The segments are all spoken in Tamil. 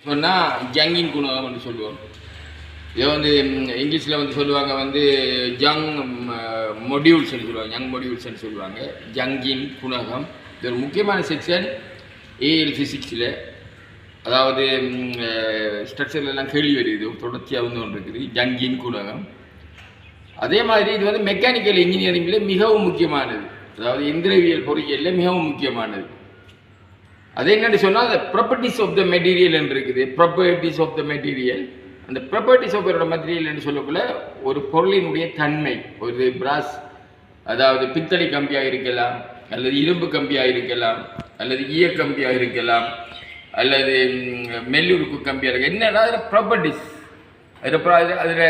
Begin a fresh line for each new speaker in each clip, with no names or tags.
சொன்னால் ஜங்கிங் குணகம்னு சொல்லுவோம். இதை வந்து இங்கிலீஷில் வந்து சொல்லுவாங்க வந்து ஜங் மொடியூல்ஸ்ன்னு சொல்லுவாங்க, யங் மொடியூல்ஸ்ன்னு சொல்லுவாங்க. ஜங்கின் குணகம் இது ஒரு முக்கியமான செக்ஷன் ஏஎல் ஃபிசிக்ஸில். அதாவது ஸ்ட்ரக்சர்லாம் கேள்வி வருது, தொடர்ச்சியாக வந்து ஒன்று இருக்குது ஜங்கின் குணகம். அதே மாதிரி இது வந்து மெக்கானிக்கல் இன்ஜினியரிங்கில் மிகவும் முக்கியமானது, அதாவது எந்திரவியல் பொறியியலில் மிகவும் முக்கியமானது. அது என்னென்னு சொன்னால் அந்த ப்ராப்பர்ட்டிஸ் ஆஃப் த மெட்டீரியல் என்று இருக்குது. ப்ராப்பர்ட்டிஸ் ஆஃப் த மெட்டீரியல், அந்த ப்ராப்பர்ட்டிஸ் ஆஃப் மெட்டீரியல் என்று சொல்லக்குள்ள ஒரு பொருளினுடைய தன்மை, ஒரு பிராஸ் அதாவது பித்தளை கம்பியாக இருக்கலாம், அல்லது இரும்பு கம்பியாக இருக்கலாம், அல்லது ஈய கம்பியாக இருக்கலாம், அல்லது மெல்லுறுப்பு கம்பியாக இருக்கலாம். என்னன்னா அதில் ப்ராப்பர்ட்டிஸ், அதில்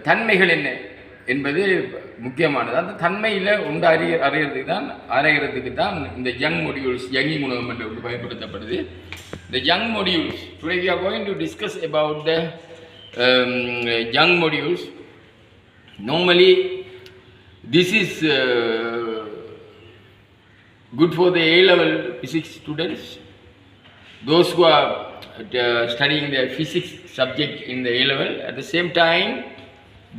தன்மைகள் என்ன என்பது முக்கியமானது. அந்த தன்மையில் உண்டு அறியறதுக்கு தான் இந்த யங் மொடியூல்ஸ், யங்கிங் உணவகம் என்று பயன்படுத்தப்படுது. The young modules, today we are going to discuss about the young modules. Normally this is good for the A-level physics students, those who are studying the physics subject in the A-level. At the same time,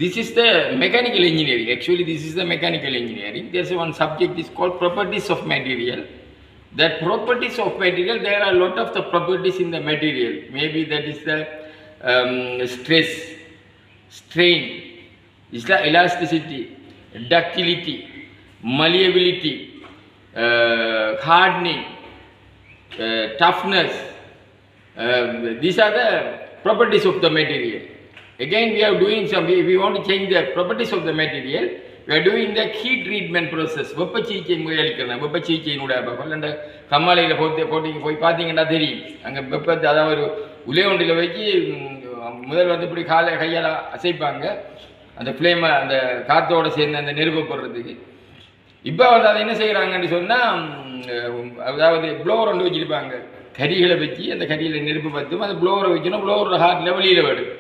this is the mechanical engineering. Actually, this is the mechanical engineering. There's one subject is called properties of material. That properties of material, there are a lot of the properties in the material. Maybe that is the stress, strain, is the elasticity, ductility, malleability, hardening, toughness. These are the properties of the material. Again, we are doing some, we want to change the properties of the material. We are doing the heat treatment process. வெப்ப சிகிச்சை முறையளிக்கிறேன். வெப்ப சிகிச்சையினுடைய கொள்ளண்ட கம்மாலையில் போய் பார்த்தீங்கன்னா தெரியும். அங்கே வெப்பத்தை அதாவது ஒரு உலை ஒன்றில் வச்சு முதல் வந்து இப்படி கையால் அசைப்பாங்க அந்த ஃப்ளேமை, அந்த காற்றோடு சேர்ந்து அந்த நெருப்பை போடுறதுக்கு. இப்போ வந்து அதை என்ன செய்கிறாங்கன்னு சொன்னால், அதாவது ப்ளோவர் ஒன்று வச்சுருப்பாங்க, கரிகளை வச்சு அந்த கரியில் நெருப்பு பற்றும் அந்த ப்ளோவரை வைக்கணும். ப்ளோவர் ஹார்ட் லெவலில் வரும்.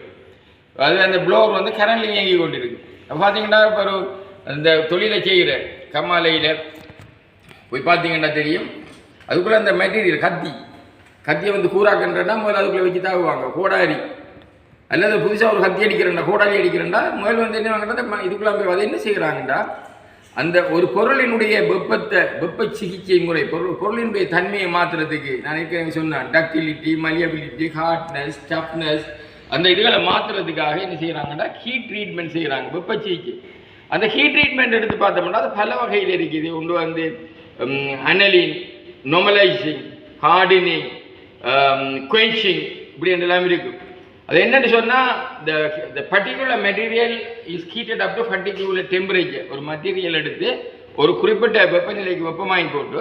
அது அந்த ப்ளோவர் வந்து கரண்ட்ல இயங்கி கொண்டு இருக்கு. அப்போ பார்த்தீங்கன்னா இப்போ ஒரு அந்த தொழிலை செய்கிற கம்மாலையில் போய் பார்த்தீங்கன்னா தெரியும், அதுக்குள்ளே அந்த மெட்டீரியல் கத்தியை வந்து கூறாக்குன்றா முதல்ல அதுக்குள்ளே வச்சு தாக்குவாங்க. கோடாரி அல்லது புதுசாக ஒரு கத்தி அடிக்கிறேன்டா, கோடாரி அடிக்கிறேன்டா முதல் வந்து என்ன வாங்கிட்டா இதுக்குள்ளே போய் அதை என்ன செய்கிறாங்கண்டா, அந்த ஒரு பொருளினுடைய வெப்ப சிகிச்சை முறை, பொருளினுடைய தன்மையை மாற்றுறதுக்கு நான் ஏற்கனவே சொன்னேன், டக்டிலிட்டி, மலியபிலிட்டி, ஹார்ட்னஸ், டஃப்னஸ், அந்த இதுகளை மாற்றுறதுக்காக என்ன செய்கிறாங்கன்னா ஹீட் ட்ரீட்மெண்ட் செய்கிறாங்க, வெப்ப சிகிச்சை. அந்த ஹீட் ட்ரீட்மெண்ட் எடுத்து பார்த்தோம்னா அது பல வகையில் இருக்குது. ஒன்று வந்து அனலிங், நொமலைசிங், ஹார்டனிங், குவென்ச்சிங், இப்படி எல்லாம் இருக்குது. அது என்னென்னு சொன்னால் the particular material is heated up to particular temperature. ஒரு மெட்டீரியல் எடுத்து ஒரு குறிப்பிட்ட வெப்பநிலைக்கு வெப்பமாகி போட்டு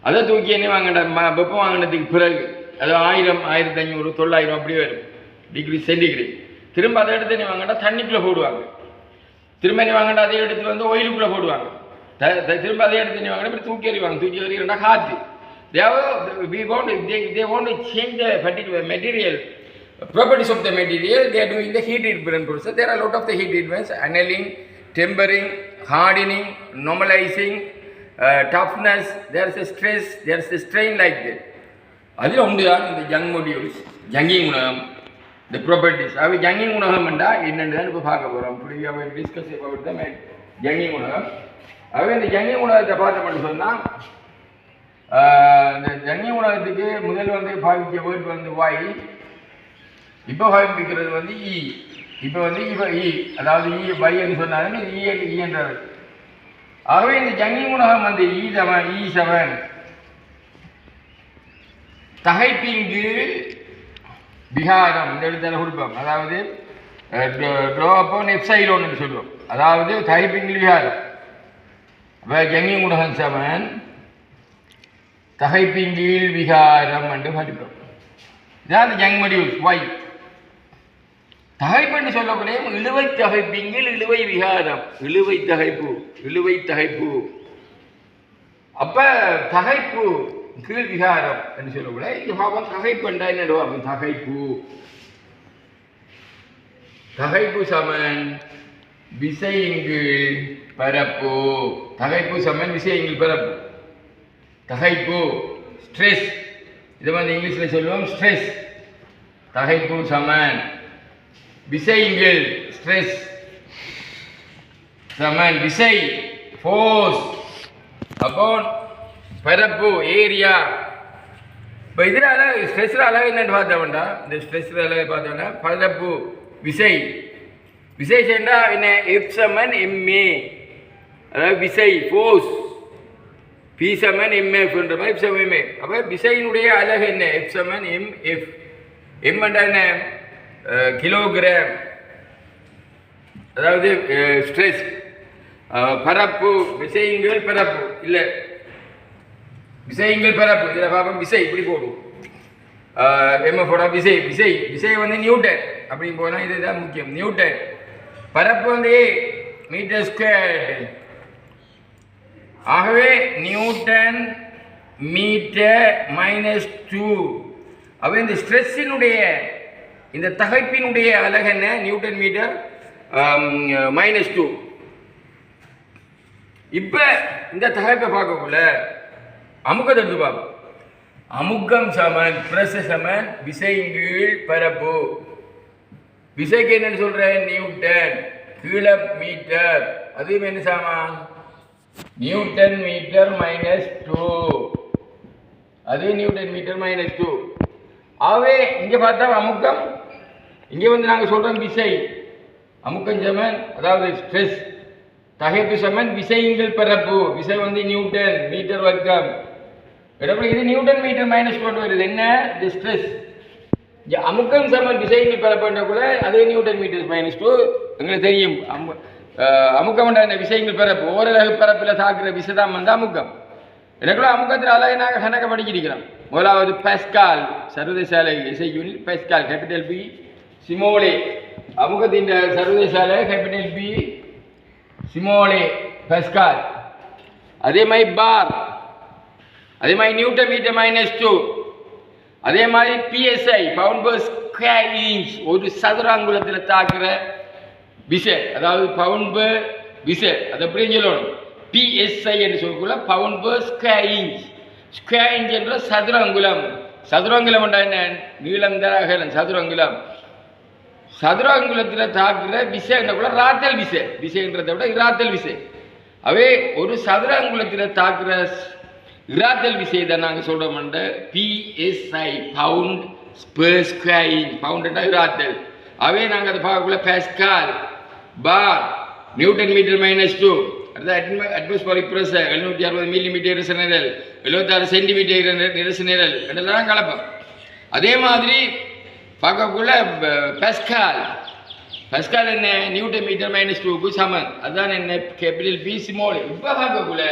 அதை தூக்கி என்ன வாங்கினா வெப்பம் வாங்கினதுக்கு பிறகு அது 1000, 1500, 900 அப்படி வரும் டிகிரி சென்டிகிரேட். திரும்ப அதை எடுத்து என்ன வாங்கினா தண்ணிக்குள்ளே போடுவாங்க. திரும்ப என்ன வாங்கினா அதை எடுத்து வந்து ஒயிலுக்குள்ளே போடுவாங்க. திரும்ப அதை எடுத்து என்ன வாங்கினா இப்படி தூக்கி எறிவாங்க. தூக்கி எறிகிறா காற்று. they want to change the particular material properties of the material. They are doing the heat treatment process. There are a lot of the heat treatments: annealing, tempering, hardening, normalizing, toughness. There is a stress, there is a strain like that. அதில் உண்டு தான் இந்த யங் மொடியூல்ஸ், யங்கிங் உணகம், the properties. அவை யங்கிங் உணகம் என்றால் என்னென்னு தான் இப்போ பார்க்க போகிறோம். புரியாம டிஸ்கஸ் about the யங்கிங் உணகம். அவை இந்த யங்கிங் உணகத்தை பார்த்தோம்னு சொன்னால், இந்த யங்கிங் உணகத்துக்கு முதல் வந்து பாவிக்க வேர்ட் வந்து வாய், இப்போ பாவிக்கிறது வந்து இ. இப்போ வந்து இப்போ இ, அதாவது இ பைன்னு சொன்னாலும் இ என்றது. ஆகவே இந்த யங்கிங் உணகம் வந்து E7 தகைப்பிங்கு விகாரம் இந்த இடத்துல கொடுப்போம். அதாவது ட்ரோப்போன் எப்சைலோன்னு சொல்லுவோம். அதாவது தகைப்பிங்கு விகாரம். அப்போ யங்கிங் உணகம் 7 தகைப்பிங்கில் விகாரம் என்று படிப்போம். இதான் அந்த யங் மொடியூல்ஸ் ஒய். தகைப்புன்னு சொல்லக்கூடிய இழுவை தகைப்பிங்கில் இழுவை விகாரம், இழுவை தகைப்பு. அப்ப தகைப்பு கீழ் விகாரம் என்று சொல்லக்கூட இது தகைப்பண்டா என்ன தகைப்பு சமன் விசையின்கீழ் பரப்பு. தகைப்பு சமன் விசையின்கீழ் பரப்பு. தகைப்பு ஸ்ட்ரெஸ் இதை வந்து இங்கிலீஷில் சொல்லுவோம் ஸ்ட்ரெஸ். தகைப்பு சமன் விசைங்கள், ஸ்ட்ரெஸ் சமன் விசை ஃபோர்ஸ் அப்போ பரப்பு ஏரியா. இப்போ இதில் அழகு ஸ்ட்ரெஸ்ஸில் அழகு என்னென்னு பார்த்தோம்னா, இந்த ஸ்ட்ரெஸ்ஸில் அழகு பார்த்தோம்னா பரப்பு விசை. விசை சேர்ந்தா என்ன? எஃப் சமன் எம்ஏ, அதாவது விசை ஃபோர்ஸ். பி சமன் எம்எஃப்ன்ற மாதிரி எஃப் சமன் எம்ஏ. அப்போ விசையினுடைய அழகு என்ன? எஃப் சமன் எம்எஃப். எம்ன்றா என்ன? கிலோகிராம். அதாவது ஸ்ட்ரெஸ் பரப்பு விசைங்கள் பரப்பு இல்லை விசைங்கள் பரப்பு. இதில் பார்ப்போம் விசை இப்படி போடும் எம்எஃபோட விசை. விசை விசை வந்து நியூட்டன் அப்படின்னு போனால் இதுதான் முக்கியம். நியூட்டன். பரப்பு வந்து மீட்டர் ஸ்கொயர். ஆகவே நியூட்டன் மீட்டர் -2. அப்போ இந்த ஸ்ட்ரெஸ்ஸினுடைய இந்த தகைப்பினுடைய அலகு என்ன? Newton metre -2. இப்போ இந்த தகைப்பை பார்க்கக்குள்ள அமுக்கத்தை எடுத்து பார்ப்போம். அமுக்கம் சமன் பிரஷர் சமன் விசையின் கீழ் பரப்பு. விசைக்கு என்னன்னு சொல்றேன்? நியூட்டன். கீழே மீட்டர். அதுவும் என்ன சாமான்? Newton metre -2. அது நியூட்டன் மீட்டர் -2. ஆகவே இங்கே பார்த்தா அமுக்கம், இங்கே வந்து நாங்கள் சொல்கிறோம் விசை. அமுக்கம் சமன் அதாவது ஸ்ட்ரெஸ். தகைப்பு சமன் விசைங்கள் பரப்பு. விசை வந்து நியூட்டன் மீட்டர் வர்க்கம். இது நியூட்டன் மீட்டர் -2 வருது. என்ன? இது ஸ்ட்ரெஸ். அமுக்கம் சமன் விசைங்கள் பரப்புன்றக்குள்ள அது நியூட்டன் மீட்டர் -2. எங்களுக்கு தெரியும் அமுக்கம் என்ன? விசைங்கள் பரப்பு. ஓரளவு பரப்பில் தாக்குற விசை தான் வந்து அமுக்கம். எனக்குள்ள அமுக்கத்தில் அழகு நாங்கள் கணக்க படிச்சிருக்கிறோம். முதலாவது பாஸ்கால் சர்வதேசாலை இசை யூனிட் பாஸ்கால் கேபிட்டல் பி சிமோலே. அமுகத்தின் சர்வதேசாலை கேபிட்டல் பி சிமோலே பாஸ்கால். அதே மாதிரி பார். அதே மாதிரி நியூட்டன் மீட்டர் -2. அதே மாதிரி PSI pound per square inch. ஒரு சதுர அங்குலத்தில் தாக்குற விசை, அதாவது பவுண்ட் பர் விசை. அது எப்படி சொல்லணும்? பிஎஸ்ஐ என்று சொல்லக்குள்ள pound per square inch. Square inch என்ற சதுர அங்குலம். சதுர அங்குலம் என்ன? நீளம் தர அகலம். சதுர அங்குலம். சதுர அங்குலத்தில் தாக்குற விசை என்னக்குள்ள ராத்தல் விசை. விசைன்றதை விட இராத்தல் விசை. அவே ஒரு சதுர அங்குலத்தில் தாக்குற இராத்தல் விசையை தான் நாங்கள் சொல்கிறோம் PSI pound per square inch. Pound இராத்தல். அவே நாங்கள் அதை பார்க்கக்குள்ள பாஸ்கால் பார் நியூட்டன் மீட்டர் -2. அடுத்த அட்மாஸ்பரிக் பிரஷர் 760 மில்லிமீட்டர் இரச நிரல், 76 சென்டிமீட்டர் இரச நிரல் இதெல்லாம் கலப்போம். அதே மாதிரி பார்க்கக்குள்ள பாஸ்கால். பாஸ்கால் என்ன? நியூட்டன் மீட்டர் -2க்கு சமன். அதுதான் என்ன? Capital P small. இப்போ பார்க்கக்குள்ள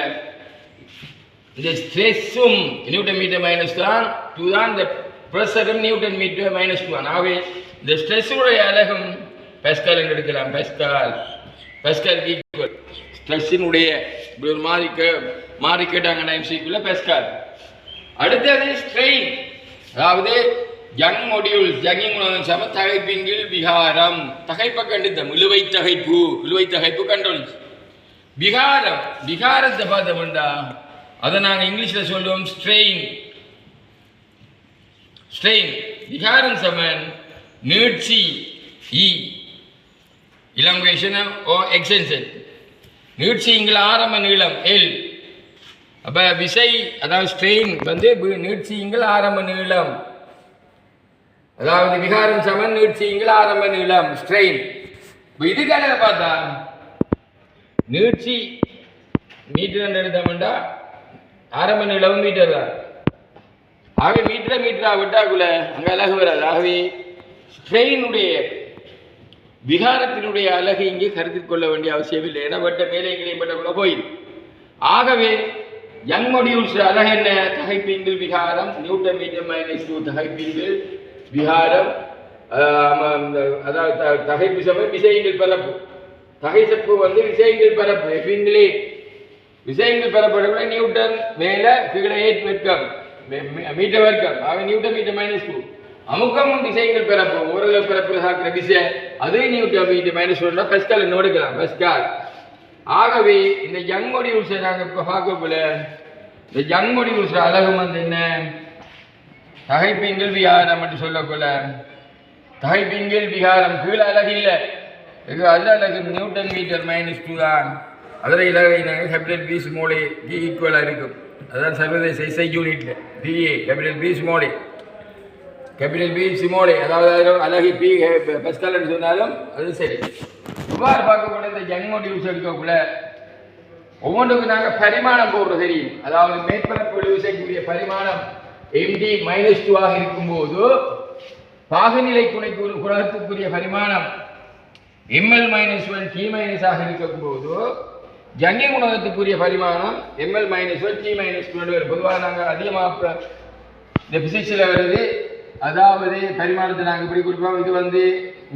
இந்த ஸ்ட்ரெஸ்ஸும் நியூட்டன் மீட்டர் -2 தான், இந்த ப்ரெஷரும் நியூட்டன் மீட்டர் -2 தான். ஆகவே இந்த ஸ்ட்ரெஸ்ஸுடைய அலகும் பாஸ்கால் என்று எடுக்கலாம். பாஸ்கால் பாஸ்கால் ஈக்குவல் ஸ்ட்ரெஸ்ஸினுடைய இப்படி ஒரு மாறி கேட்டாங்கன்னா எம்சிக்குள்ள பாஸ்கால். அடுத்தது ஸ்ட்ரெயின். அதாவது யங் மொடியூல்ஸ். யங்கிங் சம தகைப்பின்கீழ் விகாரம். தகைப்பை கண்டித்தம் இழுவை தகைப்பு. இழுவை தகைப்பு கண்ட்ரோல். விகாரம். விகாரத்தை பார்த்தோம்டா அதை நாங்கள் இங்கிலீஷில் சொல்லுவோம் ஸ்ட்ரெயின். ஸ்ட்ரெயின். விகாரம் சமன் நீட்சி இ இலங்கேஷன் ஓ எக்ஸ்டென்ஷன். நீட்சிங்கள் ஆரம்ப நீளம் எல். அப்போ விசை அதாவது ஸ்ட்ரெயின் வந்து நீட்சிங்கள் ஆரம்ப நீளம். அதாவது விகாரம் சமன் நீட்சிங்கள் ஆரம்ப நீளம் ஸ்ட்ரெயின். இப்போ இதுக்காக பார்த்தா நீட்சி மீட்டர் எடுத்தோம்டா ஆரம்ப நீளம் மீட்டர் தான். ஆகவே மீட்டரா விட்டாக்குள்ள அங்கே அழகு வராது. ஆகவே ஸ்ட்ரெயினுடைய விகாரத்தினுடைய அழகு இங்கே கருத்தில் கொள்ள வேண்டிய அவசியம் இல்லை. ஏன்னா வட்ட மேலைகளையும் பட்டக்குள்ள போயிடும். ஆகவே யங் மொடியூல்ஸ் அழகு என்ன? தகைப்பின்கீழ் விகாரம் நியூட்டன் மீட்டர் -2 தகைப்பின்கீழ் விகாரம். அதாவது தகைப்பு சமயம் விசையின்கீழ் பரப்பு. தகைசப்பு வந்து விசையின்கீழ் பரப்பு. எஃபின்களே விசையின்கீழ் பரப்படக்கூட நியூட்டன் மேலே கீழே 8 வர்க்கம் மீட்டர் வர்க்கம். ஆக நியூட்டன் மீட்டர் -2. அமுக்கமும் விசைகள் பிறப்பு. ஓரளவு பிறப்பில் சாக்கிற விசை அது நியூட்டன் மீட்டர் -2 பாஸ்கால் என்ன எடுக்கலாம் பாஸ்கால். ஆகவே இந்த யங் மொடியூல்ஸை நாங்கள் இப்போ பார்க்க போல இந்த யங் மொடியூல்ஸ் அழகு வந்து என்ன? தகைப்பிங்கில் விகாரம் என்று சொல்லக்குள்ள தகைப்பிங்கில் விகாரம் கீழே அழகு இல்லை, அதில் அழகு நியூட்டன் மீட்டர் -2 தான். அதில் இலகை capital P small A P ஈக்குவலாக இருக்கும். அதுதான் சர்வதேச இசை யூனிட்ல PA capital P small A capital P small A, அதாவது அழகு பி பெஸ்கல்னு சொன்னாலும் அது சரி. இவ்வாறு பார்க்கக்கூடிய இந்த யங் மோடிவ்ஸ் எடுக்கக்குள்ள ஒவ்வொன்றுக்கும் நாங்கள் பரிமாணம் போடுறது தெரியும். அதாவது மேற்பரப்பு விசைக்குரிய பரிமாணம் MD-2 இருக்கும்போது பாகுநிலை குணகத்துக்குரிய பரிமாணம் ML-1 T- ஆக இருக்கும்போது ஜன்னி குணகத்துக்குரிய பரிமாணம் ML-1 T-2. பொதுவாக நாங்கள் அதிகமாக இந்த பிசிக்ஸில் வருது. அதாவது பரிமாணத்தை நாங்கள் இப்படி கொடுப்போம். இது வந்து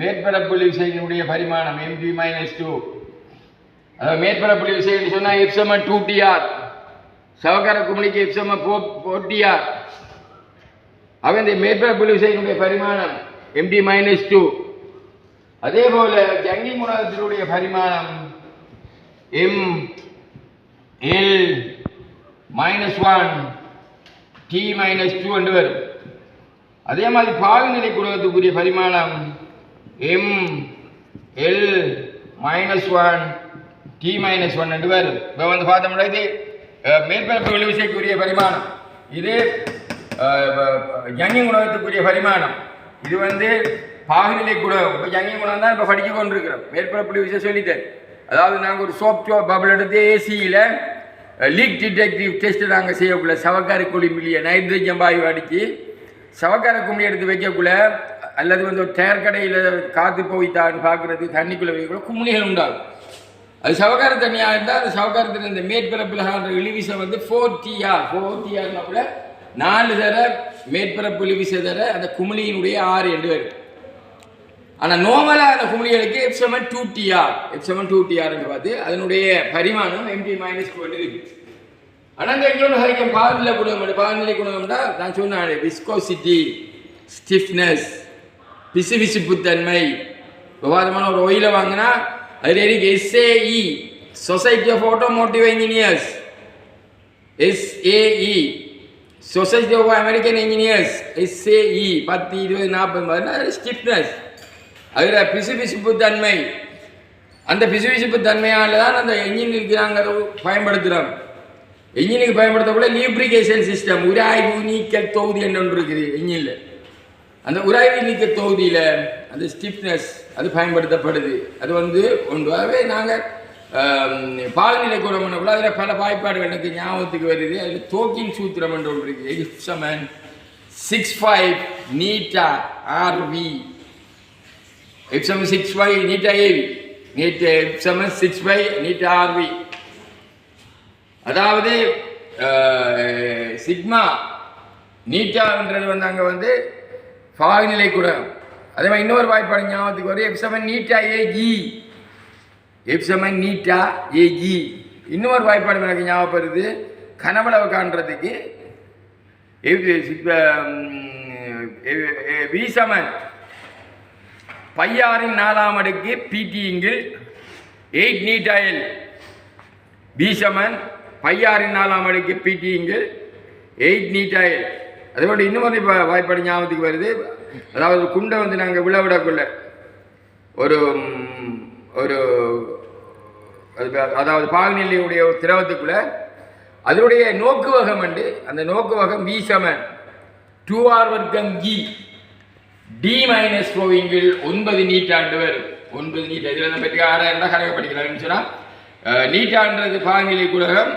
மேற்பரப்பு விசையினுடைய பரிமாணம் MG-2. அதாவது மேற்பரப்பு விசைன்னு சொன்னால் F=2TR, சவகார குமிழிக்கு F=4TR. அவன் இந்த மேற்பரப்பு விசையினுடைய பரிமாணம் MD-2. அதே போல ஜங்கி குணகத்தினுடைய பரிமாணம் ML-1 T-2 என்று வரும். அதே மாதிரி பாகுநிலை குணகத்துக்குரிய பரிமாணம் ML-1 T-1 என்று வரும். இப்போ வந்து பார்த்தோம்னா இது மேற்பரப்பு விசைக்குரிய பரிமாணம், இது ஜங்கி குணகத்துக்குரிய பரிமாணம், இது வந்து பாகுநிலை குணகம். இப்போ ஜங்கி குணகம் தான் இப்போ படிக்க கொண்டிருக்கிறோம். மேற்பரப்பு விசை சொல்லித்தேன். அதாவது நாங்கள் ஒரு சோப் பபிள் எடுத்து ஏசியில் லீக் டிடெக்டிவ் டெஸ்ட்டு நாங்கள் செய்யக்குள்ள சவக்கார குழிமில்லிய நைட்ரஜன் வாயு அடித்து சவக்கார குமிழி எடுத்து வைக்கக்குள்ள அல்லது வந்து ஒரு டயர் கடையில் காற்று போய்த்தான்னு பார்க்குறது தண்ணிக்குள்ளே வைக்கக்குள்ள குமிழிகள் உண்டாகும். அது சவக்கார தண்ணியாக இருந்தால் அந்த சவக்காரத்தில் இந்த மேற்பரப்பில் ஆகிற இழிவிசை வந்து 4TR கூட 4 தர மேற்பரப்பு இழிவிசை தர அந்த குமிழியினுடைய 6 என்று வரும். ஆனால் நோமலாக அந்த குமிழிகளுக்கு F=2TR என்று பார்த்து அதனுடைய பரிமாணம் MD-2 இருக்கு. ஆனால் இந்த இன்னொன்று ஹரிக்கம் பாகுநிலை குணம்னா நான் சொன்னேன் விஸ்கோசிட்டி, ஸ்டிஃப்னஸ், பிசுபிசுப்புத்தன்மை. விவாதமான ஒரு ஒயில வாங்கினா அதில் இருக்கு SAE, society of automotive engineers, SAE, society of American engineers, SAE 10, 20, 40 stiffness. அதில் பிசுபிசுப்பு தன்மை, அந்த பிசுபிசுப்பு தன்மையால் தான் அந்த என்ஜினுக்கு நாங்கள் பயன்படுத்துகிறோம். என்ஜினுக்கு பயன்படுத்தக்கூட லியூப்ரிகேஷன் சிஸ்டம், உராய்வு நீக்கல் தொகுதி என்று ஒன்று இருக்குது என்ஜினில். அந்த உராய்வு நீக்க தொகுதியில் அந்த ஸ்டிஃப்னஸ் அது பயன்படுத்தப்படுது. அது வந்து ஒன்றாகவே நாங்கள் பாகுநிலை குணம் பண்ணக்குள்ள அதில் பல வாய்ப்பாடுகள் எனக்கு ஞாபகத்துக்கு வருது. அதில் தோக்கின் சூத்திரம் என்று ஒன்று இருக்குது. F=65 நீட்டா RV, F=65 நீட்டா AV, F=65 நீட்டா RV. அதாவது சிக்மா நீட்டான்றது வந்து அங்கே வந்து பாகுநிலை குணம். அதே மாதிரி இன்னொரு வாய்ப்பாடு ஞாபகத்துக்கு வரும். F=நீட்டா AG, F=நீட்டா AG. இன்னொரு வாய்ப்பாடு எனக்கு ஞாபகப்படுது. கனவளவு காண்றதுக்கு V=πr⁴ PT⁰ 8 நீட்டா L. V=πr⁴ PT⁰ 8 நீட்டா L. அதோட இன்னொரு வாய்ப்பாடு ஞாபகத்துக்கு வருது. அதாவது குண்டை வந்து நாங்கள் விழவிடக்குள்ள ஒரு ஒரு அதாவது பாகுநிலையுடைய ஒரு திரவத்துக்குள்ள அதனுடைய நோக்குவகம் உண்டு. அந்த நோக்குவகம் V=2r² G D-4 9 நீட்டாண்டு வரும். 9 நீட்டா. இதில் நம்ம பற்றி 6000 கணக்கு படிக்கலாம்னு சொன்னால் நீட்டான்றது பாகுநிலை குணகம்.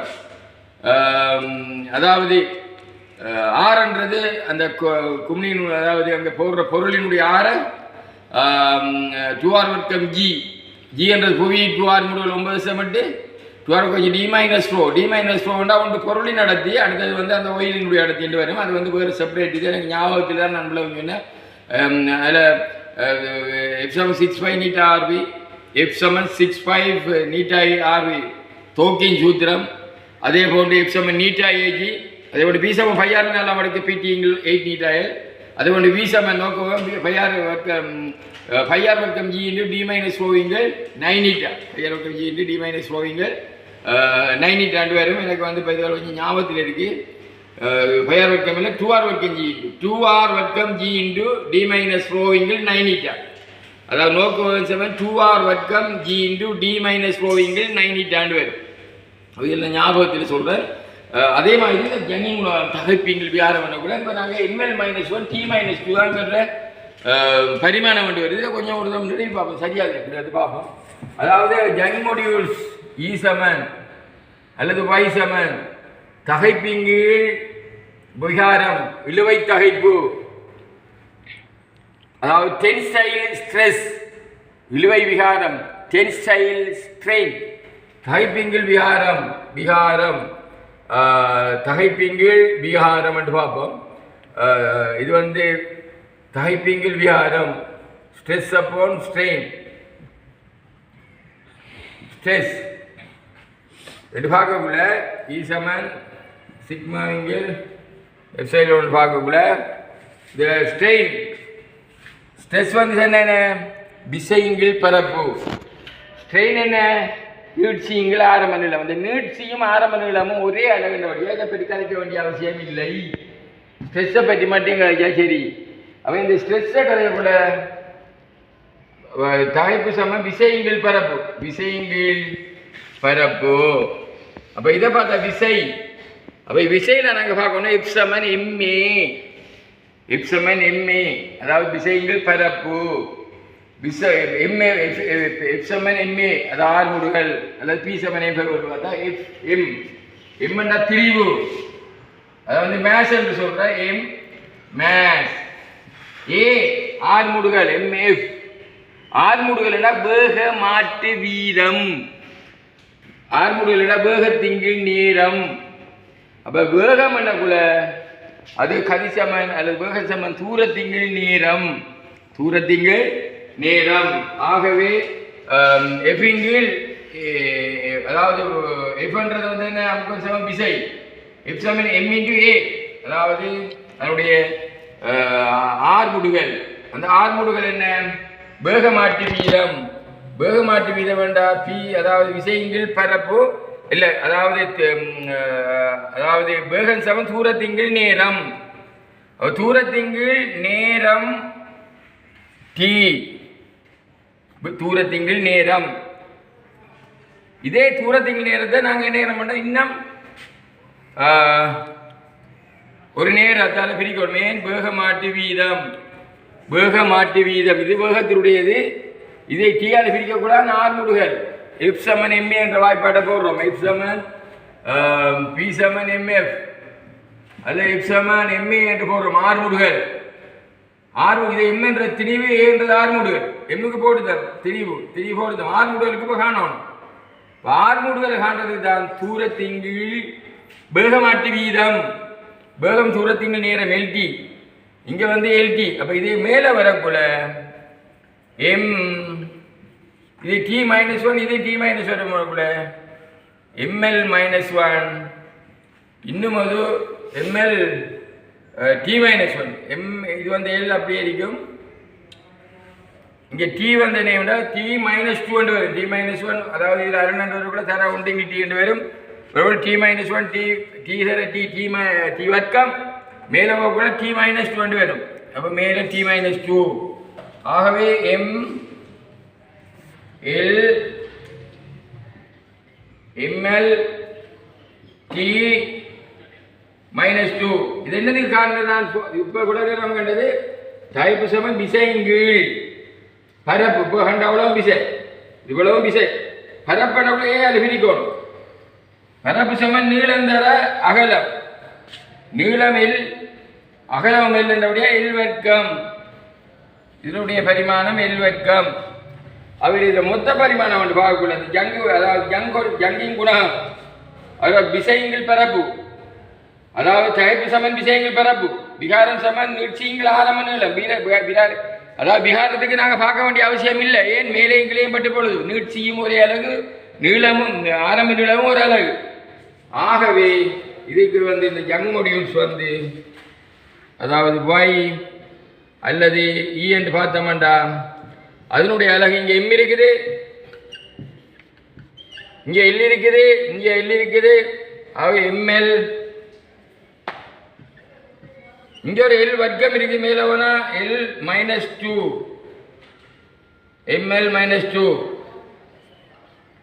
அதாவது ஆறுன்றது அந்த குமிழின், அதாவது அங்கே போடுற பொருளினுடைய ஆறு 2r² G. G என்றது புவி 2r முதல் 9 செமட்டு 2r கொஞ்சம் D-4 ஒன்று பொருளின் அடர்த்தி. அடுத்தது வந்து அந்த ஒயிலினுடைய அடர்த்தி என்று வரும். அது வந்து வேறு செப்பரேட். இது எனக்கு ஞாபகத்தில் தான் நான் சொன்னேன். அதில் F=65 நீட்டா RV, F=65 நீட்டா RV தோக்கின் சூத்திரம். அதே போன்று F=நீட்டா AG. அதே போன்று V=πr⁴ PT⁰ 8 நீட்டா L. அதே போன்று V=நோக்குவகம் πr² G D-4 9 நீட்டா. πr² G D-4 9 நீட்டாண்டு வரும். எனக்கு வந்து இப்போ இதில் கொஞ்சம் ஞாபகத்தில் இருக்குது. பையார் வர்க்கம் இல்லை 2r வர்க்கம் g இன்டு 2r வர்க்கம் g இன்டு d மைனஸ் ரோவிங்கில் 9η. அதாவது நோக்கு சமன் 2r வர்க்கம் g இன்டு d மைனஸ் ரோவிங்கில் 9η வரும். இதில் ஞாபகத்தில் சொல்கிறேன். அதே மாதிரி இந்த ஜங்கிங் தகைப்பிங்கள் வியாரம் பண்ண கூட இப்போ நாங்கள் ml-1 t-2 தான்ங்கிற பரிமாணம் கொண்டு வருது. கொஞ்சம் ஒரு தம் நிறுவி பார்ப்போம், சரியாக எப்படி அது பார்ப்போம். அதாவது ஜங் மொடியூல்ஸ் E சமன் அல்லது Y சமன் தகைப்பிங்கள் விகாரம் இழுவை தகைப்பு, அதாவது டென்சைல் ஸ்ட்ரெஸ் இழுவை விகாரம், டென்சைல் ஸ்ட்ரெயின், தகைப்பிங்கள் விகாரம் தகைப்பிங்கள் விகாரம் என்று பார்ப்போம். இது வந்து தகைப்பிங்கள் விகாரம், ஸ்ட்ரெஸ் அப்போன் ஸ்ட்ரெயின், ஸ்ட்ரெஸ் என்று பார்க்கக்குள்ள E சமன் சிக்மா இங்கில் எப்சைலோன் பார்க்கக்குள்ள இந்த ஸ்ட்ரெயின் ஸ்ட்ரெஸ் வந்து என்ன விசையிங்கில் பரப்பு, ஸ்ட்ரெயின் என்ன நீட்சியுங்கள் ஆரம்ப நிலம். அந்த நீட்சியும் ஆரம்ப நிலமும் ஒரே அளவினபடியாக இதை பற்றி கலைக்க வேண்டிய அவசியம் இல்லை. ஸ்ட்ரெஸ்ஸை பற்றி மட்டும் கலைச்சா சரி. அப்போ இந்த ஸ்ட்ரெஸ்ஸை கலையக்கூட தகைப்பு சமம் விசையிங்கில் பரப்பு. அப்போ இதை பார்த்தா விசை. அப்போ விசையில் நாங்கள் பார்க்கணும் F சமன் MA, அதாவது விசையிங்கில் பரப்பு. F சமன் MA அது ஆர்முடுகள், அல்லது P சமன் M பார்த்தா M என்றா திரிவு, அதை வந்து மேஸ் என்று சொல்ற M மேஸ். A ஆர்முடுகள் MF, ஆர்முடுகள் என்ன வேக மாட்டு வீதம், ஆர்முடுகள் என்ன வேகத்திங்கில் நேரம். அப்ப வேகம் என்னக்குள்ள அது கதிசமன் அல்லது வேக சமன் தூரத்திங்கில் நேரம். ஆகவே எஃபிங்கில் அதாவது எஃப்ன்றது வந்து என்ன நமக்கு சமம் விசை, எஃப் சமன் M இன்டு A, அதாவது அதனுடைய ஆர்முடுகள். அந்த ஆர்முடுகள் என்ன வேகமாட்டு வீதம் வேண்டா P, அதாவது விசைங்கில் பரப்பு இல்லை, அதாவது வேகம் சமன் தூரத்திங்கில் நேரம், தூரத்திங்கில் நேரம் T, தூரத்திங்கில் நேரம். இதே தூரத்திங்கில் நேரத்தை நாங்கள் என்ன பண்ணோம், இன்னும் ஒரு நேரத்தால் பிரிக்கணும். ஏன் வேகமாட்டு வீதம் இது வேகத்தினுடையது. இதை டீயால் பிரிக்கக்கூடாது. ஆர்முடுகள் F சமன் MA என்ற வாய்ப்பாட்டை போடுறோம். F சமன் P சமன் MF அல்ல F சமன் MA என்று போடுறோம். ஆர்முடுகள் இதை M என்ற திரிவு, A என்றது ஆர்முடுகள், எம்முக்கு போட்டுதான் திரிவு போட்டுதான். ஆர்முடுகளுக்கு இப்போ காணணும். ஆர்முடுகளை காண்றதுக்கு தான் தூரத்திங்கில் வேகமாட்டு வீதம், வேகம் தூரத்திங்கில் நேரம் LT, இங்கே வந்து LT. அப்போ இது மேலே வரக்குள்ள M, இது T-1, இது T-1 வரக்குள்ள ML-1, இன்னும் அது ML T-1, இது வந்து L அப்படியே இருக்கும். இங்கே T வந்து என்ன T-2 என்று வரும். T-1, அதாவது இதில் 2 வரக்குள்ள தர உண்டு, இங்கே T என்று வரும். T-1 T வர்க்கம் மேலே போகக்குள்ள T-2 என்று வரும். அப்போ மேலே T-2. ஆகவே ML T-2. இது என்னதுக்கு காரணம்? நான் இப்போ கூட நம்ம கண்டது தகைப்பு சமன் விசைங்கில் பரப்பு. இப்போ கண்ட அவ்வளவு விசை, இவ்வளவு விசை பரப்படவுள்ள ஏழு பிரிக்கணும். பரப்பு சமன் நீளம் தர அகலம், நீளம் L, அகலம் L என்றபடியா L வர்க்கம். இதனுடைய பரிமாணம் L வர்க்கம். அவர் இதில் மொத்த பரிமாணம் வந்து பார்க்கக்கூடாது. அதாவது ஜங்கிங் குணகம், அதாவது விசைங்கள் பரப்பு, அதாவது தகைப்பு சமன் விசைங்கள் பரப்பு, விகாரம் சமன் நீட்சிங்கள் ஆரம்ப நீளம். அதாவது விகாரத்துக்கு நாங்கள் பார்க்க வேண்டிய அவசியம் இல்லை. ஏன் மேலே இங்கேயும் பட்டு பொழுது நீட்சியும் ஒரே அழகு, நீளமும் ஆரம்ப நீளமும் ஒரு அழகு. ஆகவே இதுக்கு வந்து இந்த ஜங் மொடியூல்ஸ் வந்து அதாவது Y அல்லது E என்று பார்த்தோம்டா அதனுடைய அழகு இங்கே M இருக்குது, இங்கே L இருக்குது, இங்கே L இருக்குது. ஆக ML இங்கே ஒரு எல் வர்க்கம் இருக்குது மேலே வேணா எல் -2 ml -2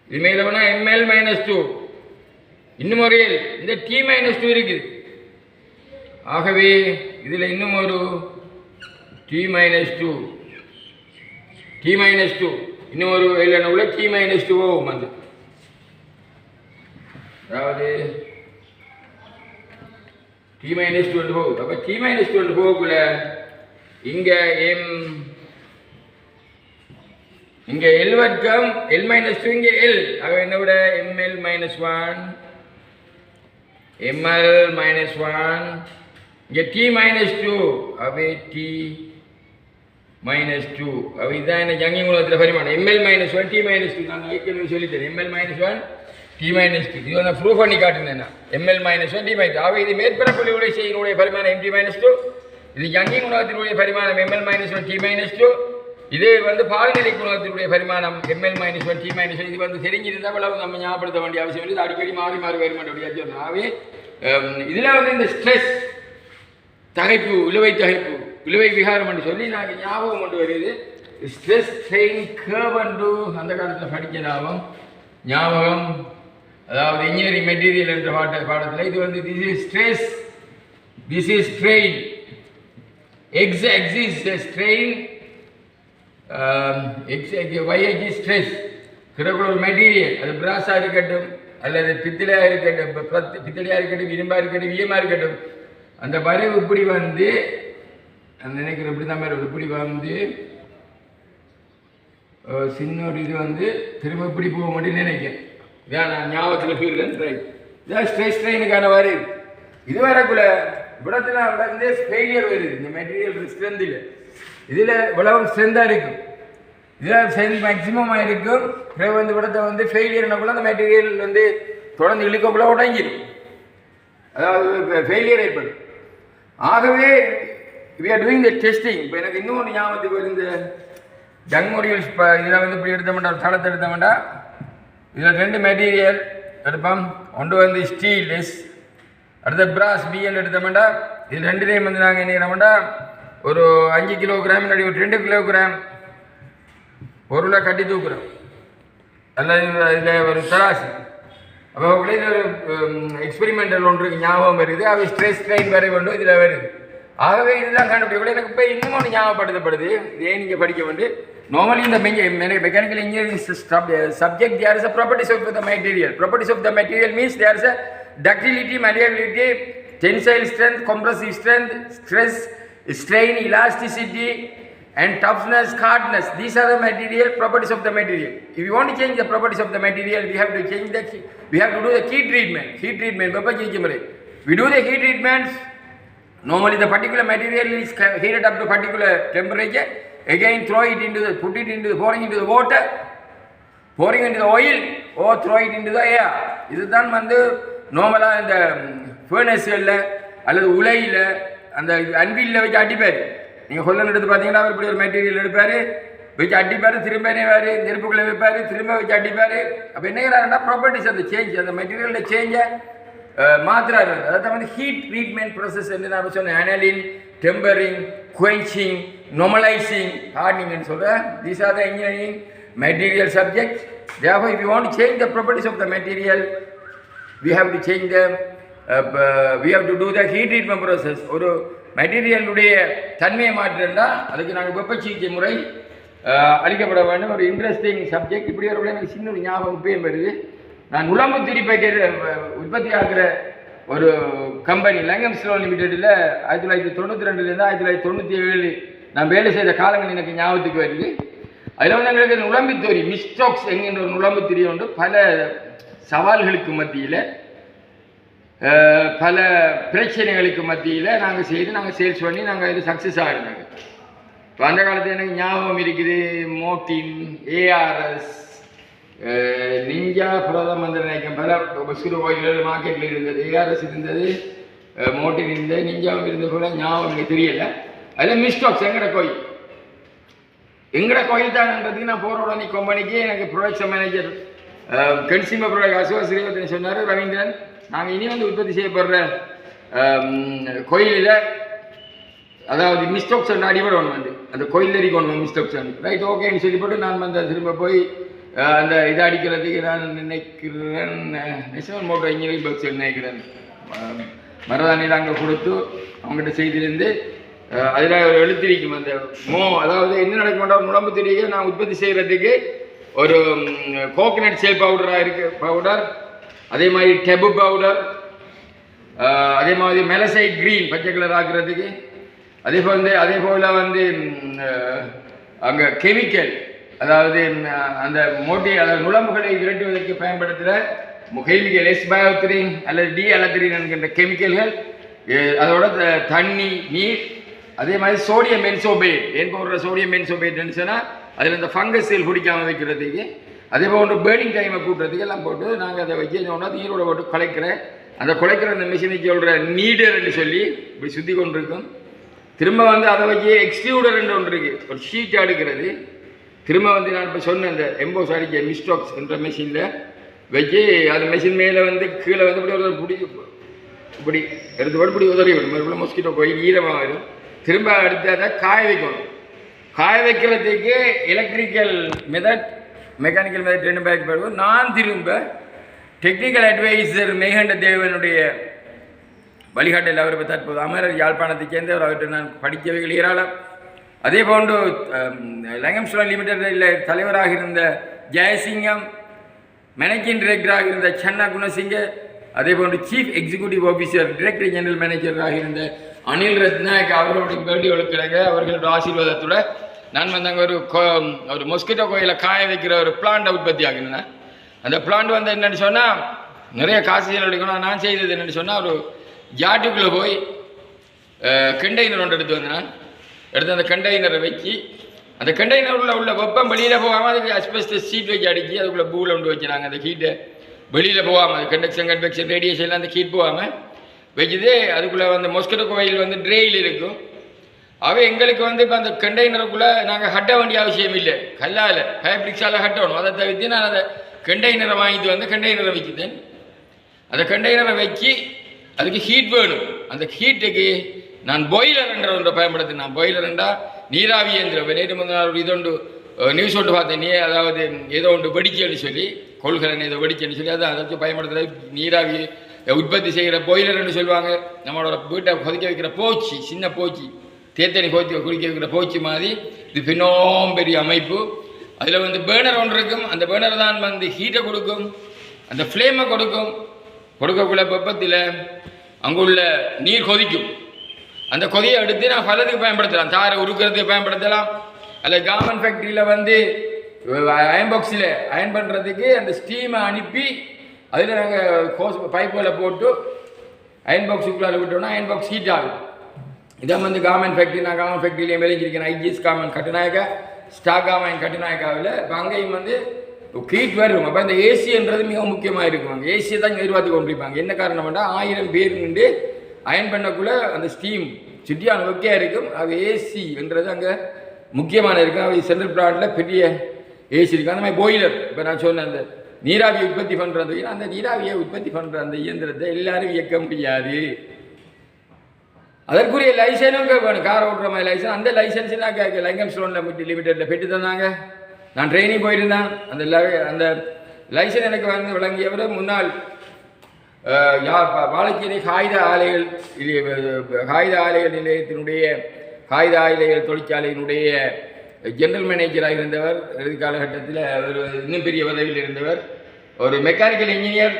இது மேலே வேணா ml -2 இன்னும் ஒரு எல் இந்த T-2 இருக்குது. ஆகவே இதில் இன்னும் ஒரு T-2 இன்னும் ஒரு எல் உள்ள T-2 வந்து அதாவது T-2 போகுது. அப்போ T-2 போகக்குள்ள இங்கே இங்கே எல் வர்க்கம் L-2 இங்கே எல் ஆக என்ன விட ml-1 இங்கே T-2 அவை T-2 அவை இதுதான் என்ன ஜங்கி மூலத்தில் பரிமாணம் ml-1 T-2 நான் ஏற்கனவே சொல்லித்தரேன் ml-1 T-2 இது நான் ப்ரூவ் பண்ணி காட்டினேன் ml-1 T-2 ஆக இது மேற்பரப்புடைய செய்யினுடைய பரிமாணம் MT-2 இது ஜங்கி குணகத்தினுடைய பரிமாணம் ml-1 T-2 இது வந்து பாலிநிலை குணகத்தினுடைய பரிமாணம் ml-1 T-2 இது வந்து தெரிஞ்சிருந்தால் அவ்வளவு நம்ம ஞாபகப்படுத்த வேண்டிய அவசியம் இல்லை. அடிக்கடி மாறி வருமானோடைய ஆகவே இதில் வந்து இந்த ஸ்ட்ரெஸ் தகைப்பு இழுவை விகாரம் என்று சொல்லி நாங்கள் ஞாபகம் கொண்டு வருது. ஸ்ட்ரெஸ் ஸ்ட்ரெயின் கர்வ் என்று அந்த காலத்தில் படிக்கிறதாகவும் ஞாபகம் அதாவது இன்ஜினியரிங் மெட்டீரியல் என்ற பாடத்தில் இது வந்து this is stress this is strain exist strain YH stress கிரகுலர் மெட்டீரியல் அது பிராஸாக இருக்கட்டும் அல்லது பித்தளையாக இருக்கட்டும் இரும்பாக இருக்கட்டும் வியமாக இருக்கட்டும் அந்த வரைவு இப்படி வந்து அந்த நினைக்கிற இப்படி தான் மாதிரி இப்படி வந்து சின்ன ஒரு இது வந்து திரும்ப இப்படி போக முடியும்னு நினைக்கிறேன். இதான் நான் ஞாபகத்தில் ஃபீல்டு இதான் ஸ்ட்ரெஸ் ட்ரெயினுக்கான வரைவு இது வரக்குள்ள இவ்வளத்தில் வந்து ஃபெயிலியர் வருது. இந்த மெட்டீரியல் ஸ்ட்ரென்த் இல்லை இதில் இவ்வளவு ஸ்ட்ரென்த்தாக இருக்கும் இதில் ஸ்ட்ரென்த் மேக்சிமமாக இருக்கும். பிறகு வந்து இவ்வளத்தை வந்து ஃபெயிலியர்னாக்குள்ள அந்த மெட்டீரியல் வந்து தொடர்ந்து இழுக்கக்குள்ள உடங்கிடும் அதாவது ஃபெயிலியர் ஏற்படும். ஆகவே we are doing the testing. இப்போ எனக்கு இன்னொன்று ஞாபகத்துக்கு வருது இந்த ஜங் மொடியூல்ஸ் இப்போ இதில் வந்து இப்படி எடுத்தோம்னா தளத்தை எடுத்தோம்னா இதில் 2 மெட்டீரியல் எடுப்போம். ஒன்று வந்து ஸ்டீல்ஸ் அடுத்த பிராஸ் பிஎல் எடுத்தோம்னா இது 2லேயும் வந்து நாங்கள் என்ன செய்யறோம்னா ஒரு 5 கிலோகிராம் இல்லாட்டி ஒரு 2 கிலோகிராம் பொருளை கட்டி தூக்குறோம் அல்லது இதில் ஒரு தராசு. அப்போ இதில் ஒரு எக்ஸ்பெரிமெண்டல் ஒன்று ஞாபகம் வருது அவை ஸ்ட்ரெஸ் ட்ரெயின் வரை கொண்டு இதில் வருது. ஆகவே இதெல்லாம் கண்டுபிடிக்கல எனக்கு இப்போ இன்னும் ஒன்று ஞாபகப்படுத்தப்படுது. இதே நீங்கள் படிக்க வந்து நார்மலி இந்த mechanical engineering subject there is a properties of the material. Properties of the material means there is a ductility, malleability, tensile strength, compressive strength, stress, strain, elasticity and toughness, hardness. These are the material properties of the material. If you want to change the properties of the material, we have to do the heat treatment. We do the heat treatments. Normally the particular material is heated up to particular temperature. Again pouring into the water, pouring into the oil or throw it into the air. இதுதான் வந்து நார்மலாக இந்த ஃபர்னஸ்களில் அல்லது உலையில் அந்த அன்பில்ல வச்சு அடிப்பார். நீங்கள் கொல்லன் எடுத்து பார்த்தீங்கன்னா அவர் இப்படி ஒரு மெட்டீரியல் எடுப்பார் வச்சு அடிப்பார் திரும்ப என்னவார் நெருப்புக்குள்ளே வைப்பார் திரும்ப வச்சு அடிப்பார். அப்போ என்ன செய்கிறாருன்னா ப்ராப்பர்ட்டிஸ் அந்த சேஞ்ச் அந்த மெட்டீரியலில் சேஞ்சை மாத்திராரு. அதான் வந்து ஹீட் ட்ரீட்மெண்ட் ப்ராசஸ் என்று நான் சொன்னேன். அனலிங், டெம்பரிங், குவென்ச்சிங், நார்மலைசிங், ஹார்டனிங்னு சொல்கிறேன். These are the engineering material subject. Therefore, if you want to change the properties of the material, we have to change the we have to do the heat treatment process. ஒரு மெட்டீரியலுடைய தன்மையை மாற்றிருந்தா அதுக்கு நாங்கள் வெப்ப சிகிச்சை முறை அளிக்கப்பட வேண்டும். ஒரு இன்ட்ரெஸ்டிங் சப்ஜெக்ட். இப்படி ஒரு எனக்கு சின்ன ஒரு ஞாபகம் இப்பயும் வருது. நான் உலம்பு திரிப்பை உற்பத்தி ஆகிற ஒரு கம்பெனி லங்கம் ஸ்லோ லிமிடெடில் 1992 1997 நான் வேலை செய்த காலங்கள் எனக்கு ஞாபகத்துக்கு வருது. அதில் வந்து எங்களுக்கு நுழம்புத்தொரி மிஸ்டாக்ஸ் என்கின்ற ஒரு நுழம்புத்திரி உண்டு. பல சவால்களுக்கு மத்தியில் பல பிரச்சனைகளுக்கு மத்தியில் நாங்கள் சேல்ஸ் பண்ணி நாங்கள் இது சக்ஸஸ் ஆகிருந்தாங்க. இப்போ அந்த காலத்தில் எனக்கு ஞாபகம் இருக்குது. மோட்டின், ஏஆர்எஸ், நிஞ்சா பிரதம் வந்து நினைக்கிறேன். பல சிறு கோயில்கள் மார்க்கெட்டில் இருந்தது. ஏஆர்எஸ் இருந்தது, மோட்டின் இருந்தது, நிஞ்சாவும் இருந்தது போல ஞாபகம் எனக்கு தெரியலை. அதில் மிஸ்டாக்ஸ் எங்கட கோயில் தான்ன்றதுக்கு நான் போகிற உடனே கம்பெனிக்கு எனக்கு ப்ரொடக்ஷன் மேனேஜர் கன்சியூமர் ப்ராடக்ட் அசுவாசிரியர் சொன்னார், ரவீந்திரன் நாங்கள் இனி வந்து உற்பத்தி செய்யப்படுற கோயிலில் அதாவது மிஸ்டோக்ஸன் அடிபடணும் வந்து அந்த கோயில் அடிக்கணும் மிஸ்டோக்ஸன் ரைட் ஓகேன்னு சொல்லி போட்டு நான் வந்து திரும்ப போய் அந்த இதை அடிக்கிறதுக்கு நான் நினைக்கிறேன் நேஷனல் மோட்டார் இன்ஜினியரிங் பக்ஸ் நினைக்கிறேன் மரதானியில் அங்கே கொடுத்து அவங்ககிட்ட செய்திருந்து அதில் எழுத்திருக்கும் அந்த அதாவது என்ன நடக்க மாட்டோம் முழம்பு திரியை நான் உற்பத்தி செய்கிறதுக்கு ஒரு கோகனட் சேல் பவுடர் அதே மாதிரி டெபு பவுடர் அதே மாதிரி மெலசைட் க்ரீன் பச்சை கலர் ஆக்குறதுக்கு அதே போல் வந்து அங்கே கெமிக்கல் அதாவது அந்த அதாவது நுழம்புகளை விரட்டுவதற்கு பயன்படுத்துகிற கெமிக்கல் எஸ்பயோத்திரின் அல்லது டிஅலத்திரின் என்கின்ற கெமிக்கல்கள் அதோட தண்ணி நீர் அதே மாதிரி சோடியம் பென்சோபேட் ஏன் போடுற சோடியம் பென்சோபேட்னு சொன்னால் அதில் இந்த ஃபங்கஸ் செல் பிடிக்காமல் வைக்கிறதுக்கு அதே போன்று பேர்னிங் டைமை கூட்டுறதுக்கு எல்லாம் போட்டு நாங்கள் அதை வைக்க நீரோட போட்டு குலைக்கிறேன் அந்த குலைக்கிற அந்த மிஷினுக்கு சொல்கிற நீடர்ன்னு சொல்லி இப்படி சுற்றி கொண்டு இருக்கும் திரும்ப வந்து அதை வச்சு எக்ஸ்க்ளூடர்ன்னு ஒன்று இருக்குது ஒரு ஷீட் அடுக்கிறது திரும்ப வந்து நான் இப்போ சொன்ன அந்த எம்போஸ் அடிக்க மிஸ்டாக்ஸ் என்ற மிஷினில் வச்சு அந்த மிஷின் மேலே வந்து கீழே வந்து இப்படி இப்படி எடுத்து போட்டு இப்படி உதறி விடும் மறுபடியும் மொஸ்கிட்டோ போய் ஈரமாக வரும் திரும்ப அடுத்து அதை காய வைக்கணும் காய வைக்கிறதுக்கு எலக்ட்ரிக்கல் மெத்தட் மெக்கானிக்கல் மெத்தட் ரெண்டு பேக் போடுவோம் நான் திரும்ப டெக்னிக்கல் அட்வைசர் மேகண்ட தேவனுடைய வழிகாட்டில் அவர் தற்போது அமரர் யாழ்ப்பாணத்தை சேர்ந்தவர் அவர்கிட்ட நான் படிக்கவைகள் ஏராளம் அதே போன்று லங்கம்ஸ்டோன் லிமிடெடில் தலைவராக இருந்த ஜெயசிங்கம் மேனேஜிங் டைரக்டராக இருந்த சன்னா குணசிங்க அதே போன்று chief executive officer director general மேனேஜராக இருந்த அனில் ரத்னாக் அவர்களுடைய வேண்டி ஒழுக்கிறாங்க அவர்களோட ஆசீர்வாதத்தோட நான் வந்து அங்கே ஒரு மொஸ்கிட்டோ கோயிலை காய வைக்கிற ஒரு பிளான்ட்டை உற்பத்தி ஆகினேன் அந்த பிளான்ட் வந்து என்னென்னு சொன்னால் நிறைய காசு எடுக்கணும் நான் செய்தது என்னென்னு சொன்னால் ஒரு ஜாட்டுக்குள்ளே போய் கண்டெய்னர் ஒன்று எடுத்து வந்தேன் எடுத்து அந்த கண்டெய்னரை வச்சு அந்த கண்டெய்னரில் உள்ள வெப்பம் வெளியில் போகாமல் அதுக்கு அஸ்பெஸ்டஸ் சீட் வச்சு அடித்து அதுக்குள்ளே பூவில் கொண்டு வச்சுனாங்க அந்த ஹீட்டை வெளியில் போகாமல் அது கன்வெக்ஷன் ரேடியேஷன்லாம் அந்த ஹீட் போகாமல் வச்சுது அதுக்குள்ளே வந்து மொஸ்கிட்டோ கோயில் வந்து ட்ரெயில் இருக்கும் ஆக எங்களுக்கு வந்து இப்போ அந்த கண்டெய்னருக்குள்ளே நாங்கள் ஹட்ட வேண்டிய அவசியம் இல்லை கல்லால் ஃபேப்ரிக்ஸால் ஹட்டணும் அதை தவிர்த்து நான் அதை கண்டெய்னரை வாங்கிட்டு வந்து கண்டெய்னரை வச்சுட்டேன் அந்த கண்டெய்னரை வச்சு அதுக்கு ஹீட் வேணும் அந்த ஹீட்டுக்கு நான் பாய்லர் என்ற ஒன்றை பயன்படுத்தினேன் பாய்லர் என்றால் நீராவி இயந்திரம் நேற்று முதல் நாள் இதொன்று நியூஸ் ஒன்று பார்த்தேன் அதாவது ஏதோ ஒன்று வெடிக்கன்னு சொல்லி கொள்கலன் ஏதோ வெடிக்கன்னு சொல்லி அதை வச்சு பயன்படுத்துகிற நீராவி உற்பத்தி செய்கிற பாய்லர்னு சொல்லுவாங்க நம்மளோட வீட்டை கொதிக்க வைக்கிற போச்சு சின்ன போச்சு தேத்தனி குடிக்க வைக்கிற போச்சு மாதிரி இது பின்னோம் பெரிய அமைப்பு அதில் வந்து பேர்னர் ஒன்று இருக்கும் அந்த பேர்னர் தான் வந்து ஹீட்டை கொடுக்கும் அந்த ஃப்ளேமை கொடுக்கக்குள்ள வெப்பத்தில் அங்குள்ள நீர் கொதிக்கும் அந்த கொதியை எடுத்து நான் பலத்துக்கு பயன்படுத்தலாம் தாரை உருக்கிறதுக்கு பயன்படுத்தலாம் அல்ல கார்மெண்ட் ஃபேக்ட்ரியில் வந்து அயன் பாக்ஸில் அயன் பண்ணுறதுக்கு அந்த ஸ்டீமை அனுப்பி அதில் நாங்கள் பைப்பில் போட்டு அயன் பாக்ஸுக்குள்ளால் விட்டோம்னா அயன் பாக்ஸ் ஹீட் ஆகும் இதான் வந்து கார்மெண்ட் ஃபேக்ட்ரி நான் கார்மெண்ட் ஃபேக்ட்ரியிலே விளைஞ்சிருக்கேன் IGS garment Katunayake stock garment கட்டுநாயக்காவில் இப்போ அங்கேயும் வந்து ஹீட் வரும் அப்போ இந்த ஏசின்றது மிக முக்கியமாக இருக்கும் அங்கே ஏசியை தான் எதிர்பார்த்து கொண்டிருப்பாங்க என்ன காரணம்னா 1000 பேர் நின்று அயன் பண்ணக்குள்ளே அந்த ஸ்டீம் சுட்டியான ஒக்கையாக இருக்கும் அது ஏசின்றது அங்கே முக்கியமான இருக்கும் அது சென்ட்ரல் பிளான்ட்டில் பெரிய ஏசி இருக்கும் அந்த மாதிரி பாய்லர் இப்போ நான் சொன்னேன் அந்த நீராவியை உற்பத்தி பண்ணுறது அந்த நீராவியை உற்பத்தி பண்ணுற அந்த இயந்திரத்தை எல்லாரும் இயக்க முடியாது அதற்குரிய லைசனும் வேணும் கார் ஓட்டுற மாதிரி லைசன்ஸ் அந்த லைசன்ஸ்லாம் லங்கம்ஸ்டோனில் லிமிடெடில் பெற்று தந்தாங்க நான் ட்ரைனிங் போயிருந்தேன் அந்த லைசன் எனக்கு வந்து வழங்கியவர் முன்னாள் வாழைச்சேரி காகித ஆலைகள் நிலையத்தினுடைய காகித ஆலைகள் தொழிற்சாலையினுடைய ஜெனரல் மேனேஜராக இருந்தவர் காலகட்டத்தில் ஒரு இன்னும் பெரிய பதவியில் இருந்தவர் ஒரு மெக்கானிக்கல் இன்ஜினியர்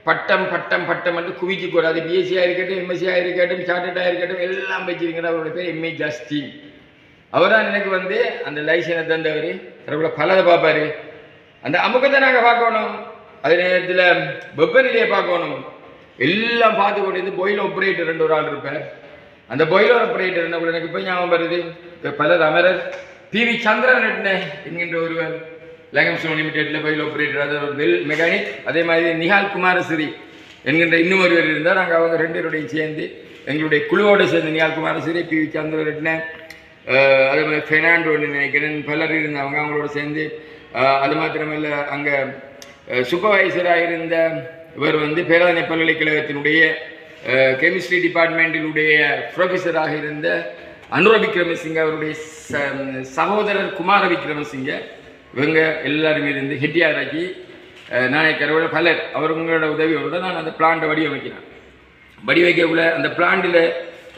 பட்டம் என்று குவிக்க கூடாது பிஎஸ்சியாக இருக்கட்டும் எம்எஸ்சியாக இருக்கட்டும் சார்ட்டர்டாக இருக்கட்டும் எல்லாம் வச்சிருக்கிற அவருடைய பேர் எம்ஏ ஜஸ்டின் அவர் தான் எனக்கு வந்து அந்த லைசனை தந்தவர் அதுக்குள்ள பலதை பார்ப்பார் அந்த அமுக்கத்தை நாங்கள் பார்க்கணும் அதே நேரத்தில் வெப்பநிலையை பார்க்கணும் எல்லாம் பார்த்து கொண்டு வந்து பாய்லர் ஆப்ரேட்டர் ரெண்டு ஒரு ஆள் இருப்பார் அந்த பாய்லர் ஆப்ரேட்டர் என்ன எனக்கு இப்போ ஞாபகம் வருது பலர் அமரர் பிவி சந்திரன் என்கின்ற ஒருவர் லங்கம்ஸ்டோன் லிமிடெடில் பாய்லர் ஆப்ரேட்டர் அது ஒரு வெல் மெக்கானிக் அதே மாதிரி நிஹால் குமாரஸ்ரீ என்கின்ற இன்னும் ஒருவர் இருந்தால் நாங்கள் அவங்க ரெண்டு பேருடையும் சேர்ந்து எங்களுடைய குழுவோடு சேர்ந்து நிஹால் குமாரஸ்ரீ பிவி சந்திரன் அதே மாதிரி ஃபெர்னாண்டோ நினைக்கிறேன் பலர் இருந்தாங்க அவங்களோட சேர்ந்து அது மாத்திரமல்ல அங்கே சூப்பர்வைசராக இருந்த இவர் வந்து பேராதனை பல்கலைக்கழகத்தினுடைய கெமிஸ்ட்ரி டிபார்ட்மெண்ட்டினுடைய ப்ரொஃபஸராக இருந்த அனுர விக்ரமசிங்க, அவருடைய சகோதரர் குமார விக்ரமசிங்க, இவங்க எல்லாருமே இருந்து ஹெட்டியாராக்கி நாயக்கரோட பலர் அவங்களோட உதவியோட நான் அந்த பிளான்ட்டை வடிவமைக்கிறேன். வடிவமைக்கக்குள்ள அந்த பிளான்ட்டில்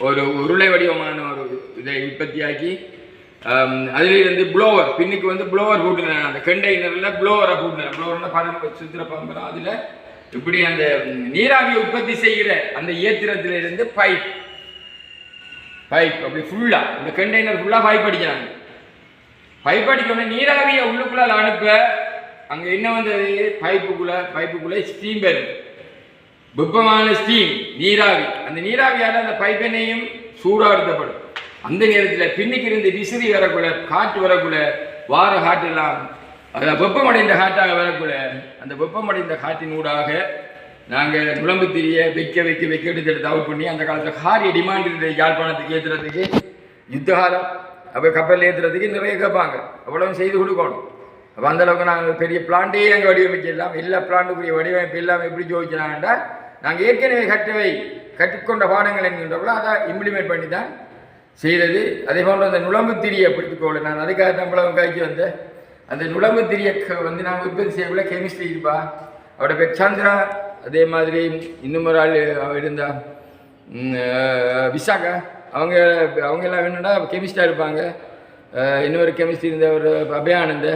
ஒரு உருளை வடிவமான ஒரு இதை உற்பத்தியாக்கி அதிலிருந்து ப்ளோவர் பின்னுக்கு வந்து ப்ளோவர் போட்டுனேன். அந்த கண்டெய்னரில் ப்ளோவரை போட்டுனேன். ப்ளோவர்னா பணம் சுத்திர பம்பரம். அதில் இப்படி அந்த நீராவியை உற்பத்தி செய்கிற அந்த இயந்திரத்திலிருந்து பைப் அப்படி ஃபுல்லாக இந்த கண்டெய்னர் ஃபுல்லாக பைப் அடிக்கிறாங்க. பைப் அடிக்கணும் நீராவியை உள்ளுக்குள்ள அனுப்ப அங்கே என்ன வந்தது, பைப்புக்குள்ளே ஸ்டீம் வரும், வெப்பமான ஸ்டீம் நீராவி. அந்த நீராவியால் அந்த பைப்பெண்ணையும் சூடாடுத்தப்படும். அந்த நேரத்தில் பின்னுக்கு இருந்து விசிறி வரக்குள்ள காற்று வரக்குள்ள வார காற்றெல்லாம் அதில் வெப்பமடைந்த காற்றாக வரக்குள்ள அந்த வெப்பமடைந்த காற்றினூடாக நாங்கள் நுழம்பு திரியை வைக்க எடுத்து அவுட் பண்ணி அந்த காலத்தில் காரிய டிமாண்ட் இருந்த யாழ்ப்பாணத்துக்கு ஏற்றுறதுக்கு யுத்த காலம் அப்போ கப்பல் ஏற்றுறதுக்கு நிறைய கேட்பாங்க. அவ்வளவு செய்து கொடுக்கணும். அப்போ அந்தளவுக்கு நாங்கள் பெரிய பிளான்ட்டே அங்கே வடிவமைக்கலாம். எல்லா பிளான்ட்டுக்குரிய வடிவமைப்பு இல்லாமல் எப்படி ஜோதிச்சினாங்கண்டா நாங்கள் ஏற்கனவே கற்றுக்கொண்ட பாடங்கள் என்கின்றவங்களோ அதை இம்ப்ளிமெண்ட் பண்ணி தான் செய்கிறது. அதே போன்று அந்த நுழம்பு திரியை பிடித்துக்கொள்ள நான் அதுக்காக நம்மளும் கைக்கு வந்தேன். அந்த நுழம்பு திரியை வந்து நாங்கள் உற்பத்தி செய்யக்குள்ள கெமிஸ்ட்ரி இருப்பா, அவரோட பேர் சந்திரா. அதே மாதிரி இன்னும் ஒரு ஆள் இருந்தா விசாகா. அவங்க எல்லாம் என்னென்னா கெமிஸ்டாக இருப்பாங்க. இன்னொரு கெமிஸ்ட்ரி இருந்த ஒரு அபயானந்த,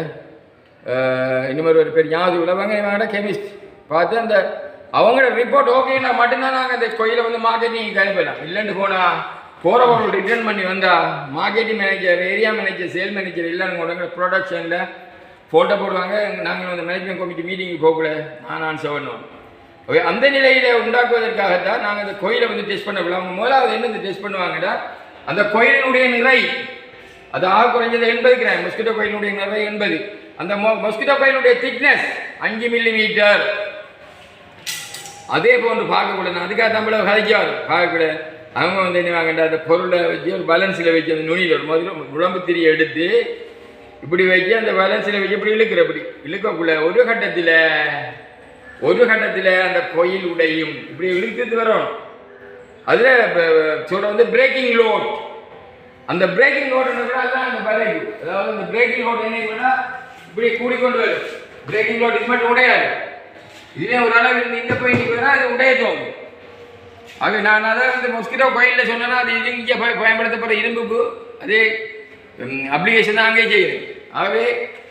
இன்னொரு ஒரு பேர் யாது உள்ளவங்க கெமிஸ்ட் பார்த்து அந்த அவங்களோட ரிப்போர்ட் ஓகேன்னா மட்டும்தான் நாங்கள் அந்த கோயிலை வந்து மார்க்கெட்டிங் கணிப்பலாம். இல்லைன்னு போகிறவர்கள் ரிட்டர்ன் பண்ணி வந்தால் marketing manager, area manager, sale manager இல்லைன்னு கூட ப்ரொடக்ஷனில் ஃபோட்டோ போடுவாங்க. நாங்கள் வந்து மேனேஜ்மெண்ட் கமிட்டி மீட்டிங்கு போகல நான் செவனும். ஓகே, அந்த நிலையில் உண்டாக்குவதற்காகத்தான் நாங்கள் அந்த கோயிலை வந்து டெஸ்ட் பண்ண அவங்க முதலாவது என்ன டெஸ்ட் பண்ணுவாங்கன்னா அந்த கோயிலினுடைய நிறை அது ஆக குறைஞ்சது 80 கிராம். மொஸ்கிட்டோ கோயிலினுடைய நிறை 80. அந்த மொஸ்கிட்டோ கோயிலுடைய திக்னஸ் 5 மில்லிமீட்டர். அதே போன்று பார்க்கக்கூடாது. அதுக்காக தமிழக கதைக்காது பார்க்கக்கூடாது. அவங்க வந்து என்ன வாங்கண்டா அந்த பொருளை வச்சு ஒரு பேலன்ஸில் வச்சு அந்த நுனியில் ஒரு மாதிரி உடம்பு திரியை எடுத்து இப்படி வச்சு அந்த பேலன்ஸில் வச்சு இப்படி இப்படி இழுக்கக்குள்ள ஒரு கட்டத்தில் அந்த கோயில் உடையும் இப்படி இழுத்துட்டு வரும். அதில் சொல்ற வந்து பிரேக்கிங் லோட். அந்த பிரேக்கிங் லோடு தான் அந்த பலைக்கு, அதாவது அந்த பிரேக்கிங் லோடு என்ன இப்படி கூடிக்கொண்டு வரும். பிரேக்கிங் லோட் இது மட்டும் உடையாது. இதே ஒரு அளவு இருந்து இந்த கோயிலுக்கு வேணா அது உடைய தோணும். ஆக நான் அதை வந்து மொஸ்கிட்டோ கோயிலில் சொன்னேன்னா அது இது இங்கே பயன்படுத்தப்படுற இரும்புக்கு அதே அப்ளிகேஷன் தான் அங்கே செய்யுது. ஆகவே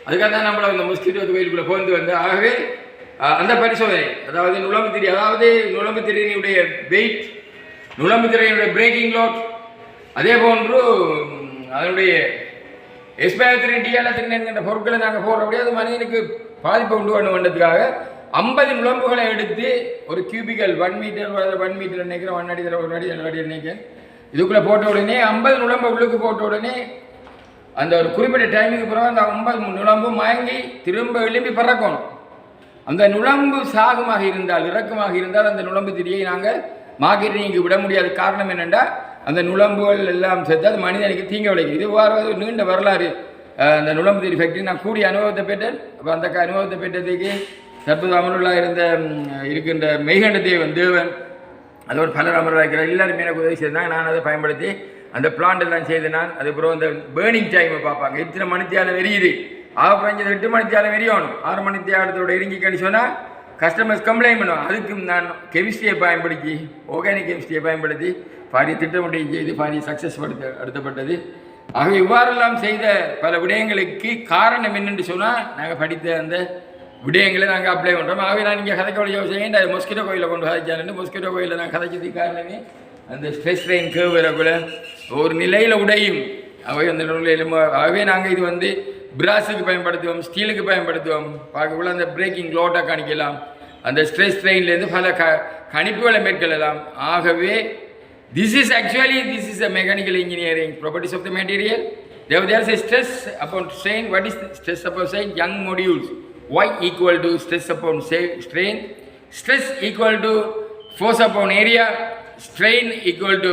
அதுக்காக தான் நம்மளை அந்த மொஸ்கிட்டோ கோயிலுக்குள்ளே போந்து வந்து ஆகவே அந்த பரிசோதனை, அதாவது நுழம்பு திரி, அதாவது நுழம்பு திரையினுடைய வெயிட், நுழம்பு திரையினுடைய பிரேக்கிங் லோட், அதே போன்று அதனுடைய எஸ்பேத்திரிட்டியால் திருநெல்கின்ற பொருட்களை நாங்கள் போடுறபடியே அது மனிதனுக்கு பாதிப்பை உண்டு பண்ணுறதுக்காக 50 நுழம்புகளை எடுத்து ஒரு கியூபிக்கல் 1 மீட்டர் நினைக்கிறேன், 1 அடி 1 அடி 2 அடி நினைக்கிறேன், இதுக்குள்ளே போட்ட உடனே 50 நுழம்பை உள்ளுக்கு போட்ட உடனே அந்த ஒரு குறிப்பிட்ட டைமுக்கு பிறகு அந்த 50 நுழம்பு மயங்கி திரும்ப எழுப்பி பறக்கணும். அந்த நுழம்பு சாகமாக இருந்தால், இறக்கமாக இருந்தால் அந்த நுழம்பு திரியை நாங்கள் மார்க்கெட்டிங்கு விட முடியாத காரணம் என்னென்னா அந்த நுழம்புகள் எல்லாம் சேர்த்து அது மனிதனுக்கு தீங்க விளைக்குது. இது வார நீண்ட வரலாறு. அந்த நுழம்பு திரி ஃபேக்டரி நான் கூடிய அனுபவத்தை பெற்றேன். அப்போ அந்த அனுபவத்தை பெற்றதுக்கு தற்போது அமர்வுள்ளாக இருக்கின்ற மெய்கண்ட தேவன் அதோட பலர் அமர்வாக இருக்கிற எல்லாருமே எனக்கு உதவி செய்தாங்க. நான் அதை பயன்படுத்தி அந்த பிளான்ட் எல்லாம் செய்து நான் அதுக்கப்புறம் அந்த பேர்னிங் டைமை பார்ப்பாங்க. இத்தனை மணித்தியாலம் வெறியுது, ஆக குறைஞ்சது 8 மணித்தியாலம் வெறியணும். 6 மணித்தியாலத்தோட இறங்கிக்கன்னு சொன்னால் கஸ்டமர்ஸ் கம்ப்ளைண்ட் பண்ணுவாங்க. அதுக்கு நான் கெமிஸ்ட்ரியை பயன்படுத்தி, ஆர்கானிக் கெமிஸ்ட்ரியை பயன்படுத்தி பாரிய திட்டமிட்டையும் செய்து பாரிய சக்ஸஸ் அடுத்தப்பட்டது. ஆக இவ்வாறெல்லாம் செய்த பல விடயங்களுக்கு காரணம் என்னென்று சொன்னால் நாங்கள் படித்த அந்த விடயங்களை நாங்கள் அப்ளை பண்ணுறோம். ஆகவே நான் இங்கே கதைக்கொள்ள யோசிச்சேன், அது மொஸ்கிட்டோ கோயிலில் கொண்டு கதைச்சாருன்னு. மொஸ்கிட்டோ கோயிலில் நான் கதைச்சதுக்கு காரணமே அந்த ஸ்ட்ரெஸ் ரெயின் கேர்வ் வரக்குள்ள ஒரு நிலையில் உடையும் அவை அந்த நிலையில். ஆகவே நாங்கள் இது வந்து பிராஸுக்கு பயன்படுத்துவோம், ஸ்டீலுக்கு பயன்படுத்துவோம். பார்க்கக்குள்ள அந்த பிரேக்கிங் லோட்டாக கணிக்கலாம், அந்த ஸ்ட்ரெஸ் ட்ரெயின்லேருந்து பல கணிப்புகளை மேற்கொள்ளலாம். ஆகவே this is a mechanical engineering properties of the material. There is a stress upon strain. What is stress upon strain? Young modules. Y equal to stress upon strain. Stress equal to force upon area. Strain equal to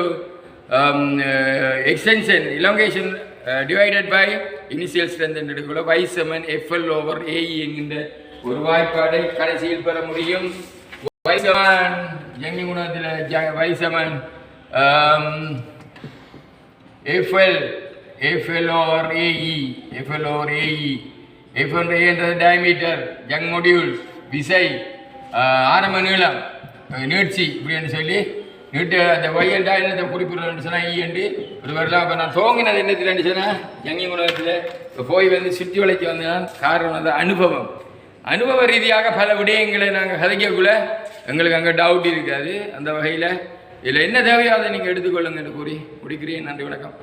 extension, elongation divided by initial strength என்று எடுக்கல. Y சமன் FL over AE என்கின்ற ஒரு வாய்ப்பாடை கடைசியில் பெற முடியும். Y சமன் ஜங்கி குணத்தில் Y சமன் FL over AE, FL over AE, FL என்றது டயமீட்டர், ஜங் மொடியூல்ஸ், விசை, ஆரம்ப நீளம், நீட்சி இப்படின்னு சொல்லி நீட்டு அந்த ஒய்யண்டா என்னத்தை குறிப்பிடணும்னு சொன்னால் ஈண்டு ஒரு வரலாம். இப்போ நான் தோங்கினது என்னத்துலன்னு சொன்னால் ஜங்கி உலகத்தில் இப்போ போய் வந்து சுற்றி வளைக்க வந்தேன். காரணம் அந்த அனுபவ ரீதியாக பல விடயங்களை நாங்கள் கதைக்கக்குள்ள எங்களுக்கு அங்கே டவுட் இருக்காது. அந்த வகையில் இதில் என்ன தேவையோ அதை நீங்கள் எடுத்துக்கொள்ளுங்கன்னு கூறி முடிக்கிறேன். நன்றி, வணக்கம்.